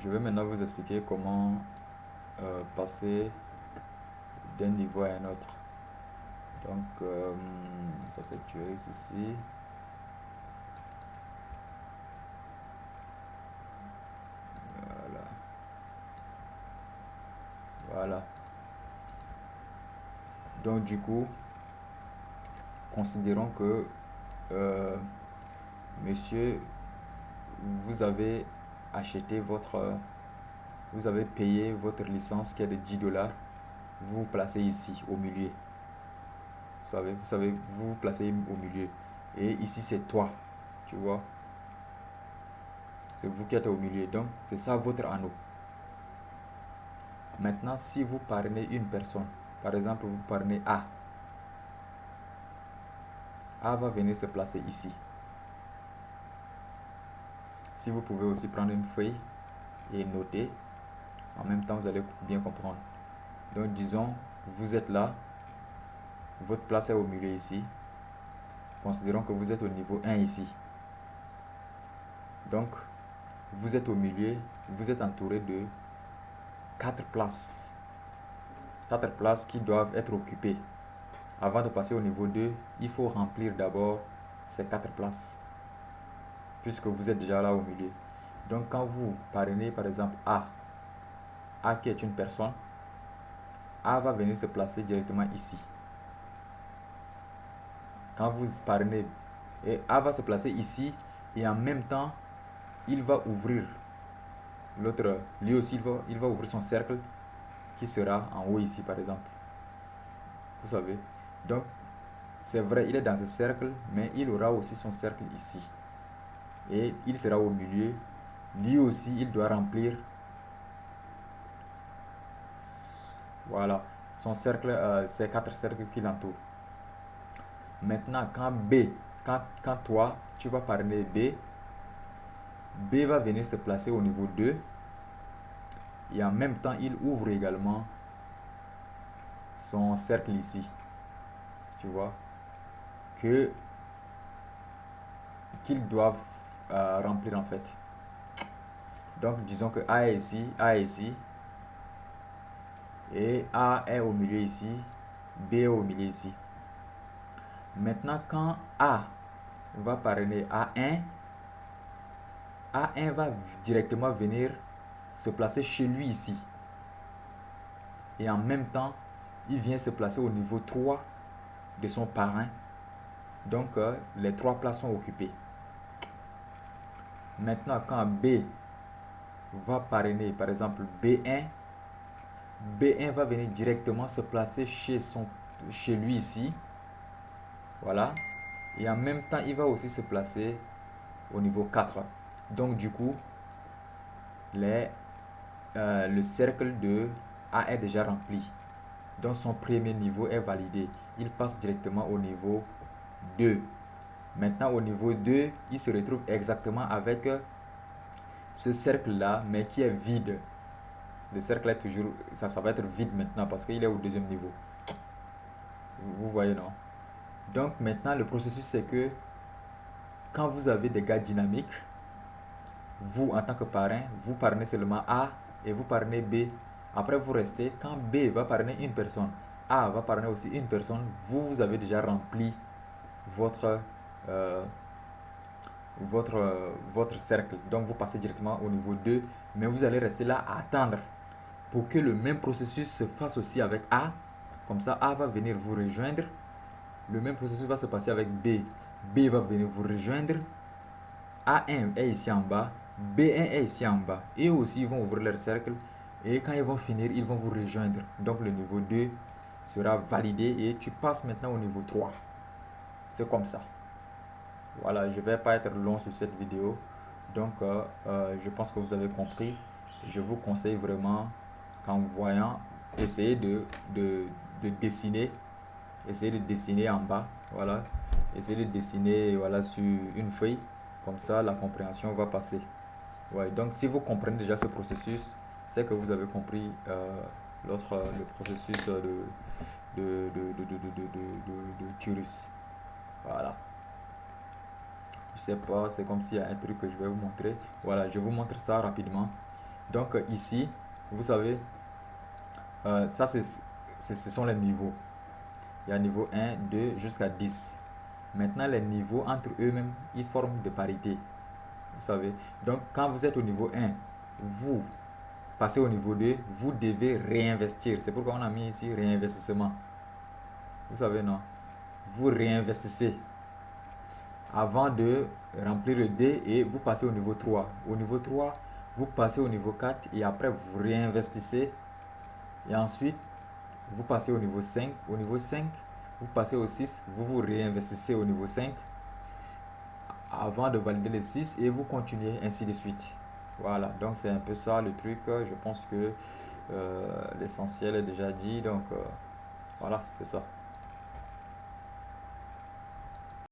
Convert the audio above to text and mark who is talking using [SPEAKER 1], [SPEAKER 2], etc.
[SPEAKER 1] Je vais maintenant vous expliquer comment passer d'un niveau à un autre. Donc, ça fait tuer ici. Voilà. Voilà. Donc, du coup, considérons que, monsieur, vous avez acheté vous avez payé votre licence qui est de 10 $. Vous vous placez ici, au milieu. Vous vous placez au milieu. Et ici, c'est toi, tu vois. C'est vous qui êtes au milieu. Donc, c'est ça votre anneau. Maintenant, si vous parrainez une personne, par exemple, vous parrainez A. A va venir se placer ici. Si vous pouvez aussi prendre une feuille et noter, en même temps, vous allez bien comprendre. Donc, disons, vous êtes là, votre place est au milieu ici. Considérons que vous êtes au niveau 1 ici. Donc, vous êtes au milieu, vous êtes entouré de 4 places. 4 places qui doivent être occupées. Avant de passer au niveau 2, il faut remplir d'abord ces 4 places. Puisque vous êtes déjà là au milieu. Donc, quand vous parrainez par exemple A qui est une personne, A va venir se placer directement ici. Quand vous parrainez, et A va se placer ici et en même temps, il va ouvrir l'autre, lui aussi il va ouvrir son cercle qui sera en haut ici par exemple. Vous savez. Donc, c'est vrai, il est dans ce cercle, mais il aura aussi son cercle ici. Et il sera au milieu. Lui aussi, il doit remplir, voilà, son cercle, ces 4 cercles qui l'entourent. Maintenant, quand toi, tu vas parrainer B va venir se placer au niveau 2. Et en même temps, il ouvre également son cercle ici. Tu vois qu'ils doivent remplir en fait. Donc, disons que A est ici, A est ici. Et A est au milieu ici, B est au milieu ici. Maintenant, quand A va parrainer A1, A1 va directement venir se placer chez lui ici. Et en même temps, il vient se placer au niveau 3 de son parrain. Donc, les 3 places sont occupées. Maintenant, quand B va parrainer, par exemple, B1, B1 va venir directement se placer chez lui ici. Voilà. Et en même temps, il va aussi se placer au niveau 4. Donc, du coup, le cercle de A est déjà rempli. Donc, son premier niveau est validé. Il passe directement au niveau 2. Maintenant, au niveau 2, il se retrouve exactement avec ce cercle-là, mais qui est vide. Le cercle est toujours, ça va être vide maintenant parce qu'il est au deuxième niveau. Vous voyez, non? Donc, maintenant, le processus, c'est que quand vous avez des gars dynamiques, vous, en tant que parrain, vous parrainez seulement A et vous parrainez B. Après, vous restez. Quand B va parrainer une personne, A va parrainer aussi une personne, vous avez déjà rempli votre, euh, votre cercle. Donc, vous passez directement au niveau 2, mais vous allez rester là à attendre pour que le même processus se fasse aussi avec A. Comme ça, A va venir vous rejoindre. Le même processus va se passer avec B. B va venir vous rejoindre. A1 est ici en bas. B1 est ici en bas. Et aussi, ils vont ouvrir leur cercle. Et quand ils vont finir, ils vont vous rejoindre. Donc, le niveau 2 sera validé et tu passes maintenant au niveau 3. C'est comme ça. Voilà, je ne vais pas être long sur cette vidéo. Donc, je pense que vous avez compris. Je vous conseille vraiment qu'en voyant, essayez de dessiner. Essayez de dessiner en bas. Voilà. Essayez de dessiner, voilà, sur une feuille. Comme ça, la compréhension va passer. Ouais, donc, si vous comprenez déjà ce processus, c'est que vous avez compris le processus de Turus. Voilà. Je sais pas, c'est comme s'il y a un truc que je vais vous montrer. Voilà, je vous montre ça rapidement. Donc ici, vous savez, ça ce sont les niveaux. Il y a niveau 1, 2 jusqu'à 10. Maintenant, les niveaux entre eux-mêmes, ils forment des parités. Vous savez. Donc, quand vous êtes au niveau 1, vous passez au niveau 2, vous devez réinvestir. C'est pourquoi on a mis ici réinvestissement. Vous savez, non? Vous réinvestissez avant de remplir le dé et vous passez au niveau 3. Au niveau 3, vous passez au niveau 4 et après vous réinvestissez. Et ensuite, vous passez au niveau 5. Au niveau 5, vous passez au 6. Vous vous réinvestissez au niveau 5 avant de valider les 6 et vous continuez ainsi de suite. Voilà, donc c'est un peu ça le truc. Je pense que l'essentiel est déjà dit. Donc voilà, c'est ça.